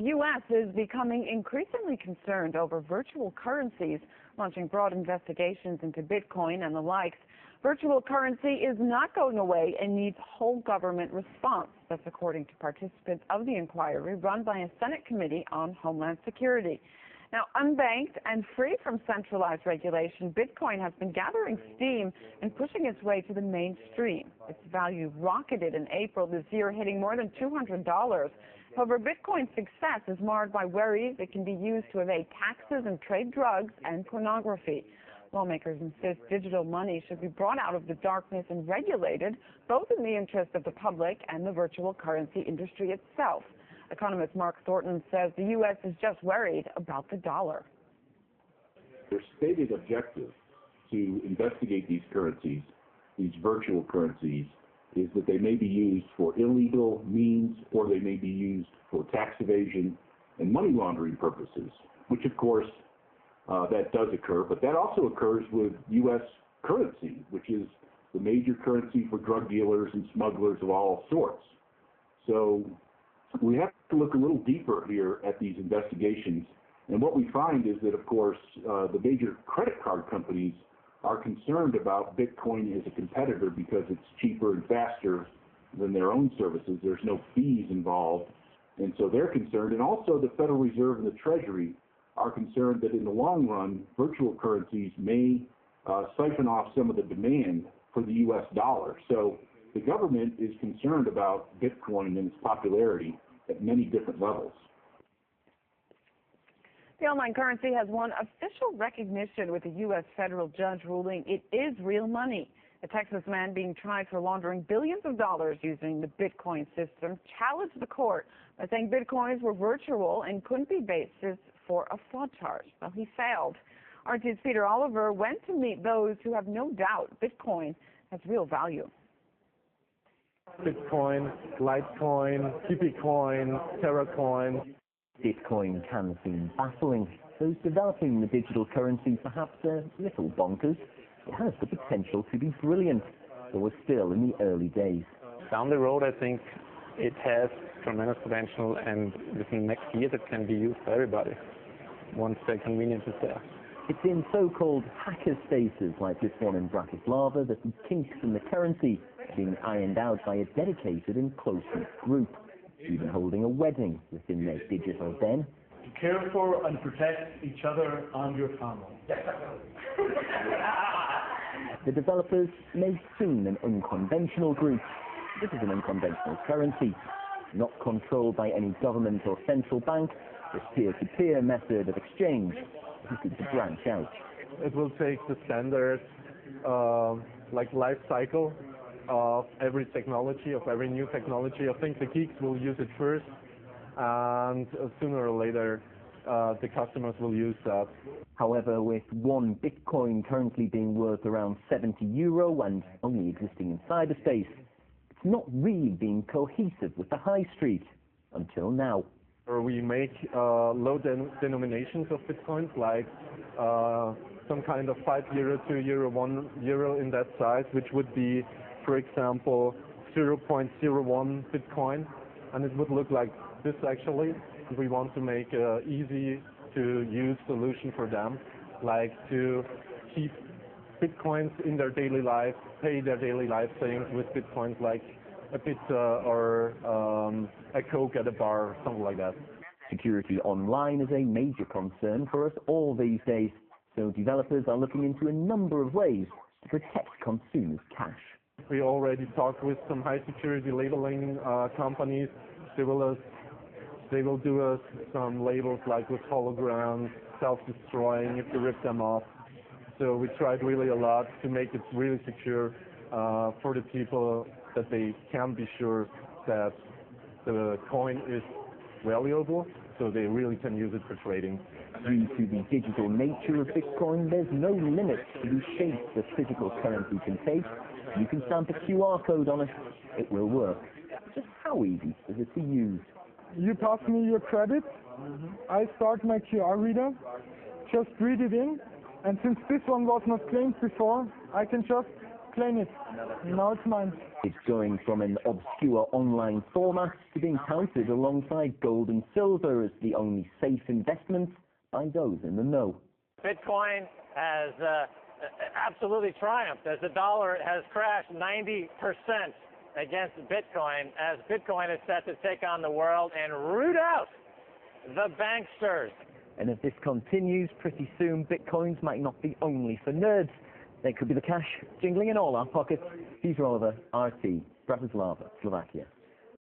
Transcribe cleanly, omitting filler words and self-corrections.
The U.S. is becoming increasingly concerned over virtual currencies, launching broad investigations into Bitcoin and the likes. Virtual currency is not going away and needs whole government response. That's according to participants of the inquiry run by a Senate Committee on Homeland Security. Now, unbanked and free from centralized regulation, Bitcoin has been gathering steam and pushing its way to the mainstream. Its value rocketed in April this year, hitting more than $200. However, Bitcoin's success is marred by worries it can be used to evade taxes and trade drugs and pornography. Lawmakers insist digital money should be brought out of the darkness and regulated, both in the interest of the public and the virtual currency industry itself. Economist Mark Thornton says the U.S. is just worried about the dollar. Their stated objective to investigate these currencies, these virtual currencies, is that they may be used for illegal means or they may be used for tax evasion and money laundering purposes, which of course that does occur, but that also occurs with U.S. currency, which is the major currency for drug dealers and smugglers of all sorts. So we have to look a little deeper here at these investigations, and what we find is that, of course, the major credit card companies are concerned about Bitcoin as a competitor because it's cheaper and faster than their own services. There's no fees involved, and so they're concerned. And also the Federal Reserve and the Treasury are concerned that in the long run, virtual currencies may siphon off some of the demand for the U.S. dollar. So the government is concerned about Bitcoin and its popularity at many different levels. The online currency has won official recognition with a U.S. federal judge ruling it is real money. A Texas man being tried for laundering billions of dollars using the Bitcoin system challenged the court by saying Bitcoins were virtual and couldn't be basis for a fraud charge. Well, he failed. RT's Peter Oliver went to meet those who have no doubt Bitcoin has real value. Bitcoin, Litecoin, Kibicoin, Terracoin. Bitcoin can seem baffling. Those developing the digital currency perhaps a little bonkers. It has the potential to be brilliant, but we're still in the early days. Down the road, I think it has tremendous potential, and within the next years it can be used by everybody once the convenience is there. It's in so-called hacker spaces like this one in Bratislava that the kinks in the currency are being ironed out by a dedicated and close-knit group, even holding a wedding within their digital den. Care for and protect each other and your family. The developers may seem an unconventional group. This is an unconventional currency, not controlled by any government or central bank. This peer-to-peer method of exchange is looking to branch out. It will take the standard life cycle of every technology, of every new technology. I think the geeks will use it first, and sooner or later the customers will use that. However, with one Bitcoin currently being worth around €70 and only existing in cyberspace, it's not really being cohesive with the high street until now. We make low denominations of Bitcoins, like some kind of €5 to €1 in that size, which would be, for example, 0.01 Bitcoin, and it would look like this actually. We want to make an easy to use solution for them, like to keep Bitcoins in their daily life, pay their daily life things with Bitcoins, like a pizza or a Coke at a bar, something like that. Security online is a major concern for us all these days, so developers are looking into a number of ways to protect consumers' cash. We already talked with some high security labeling companies. They will do us some labels like with holograms, self-destroying if you rip them off. So we tried really a lot to make it really secure for the people, that they can be sure that the coin is valuable, so they really can use it for trading. Due to the digital nature of Bitcoin, there's no limit to the shapes the physical currency can take. You can stamp a QR code on it. It will work. Just how easy is it to use? You pass me your credit. I start my QR reader. Just read it in. And since this one was not claimed before, I can just claim it. Now it's mine. It's going from an obscure online format to being touted alongside gold and silver as the only safe investment by those in the know. Bitcoin has absolutely triumphed as the dollar has crashed 90% against Bitcoin, as Bitcoin is set to take on the world and root out the banksters. And if this continues, pretty soon Bitcoins might not be only for nerds. They could be the cash jingling in all our pockets. Peter Oliver, RT, Bratislava, Slovakia.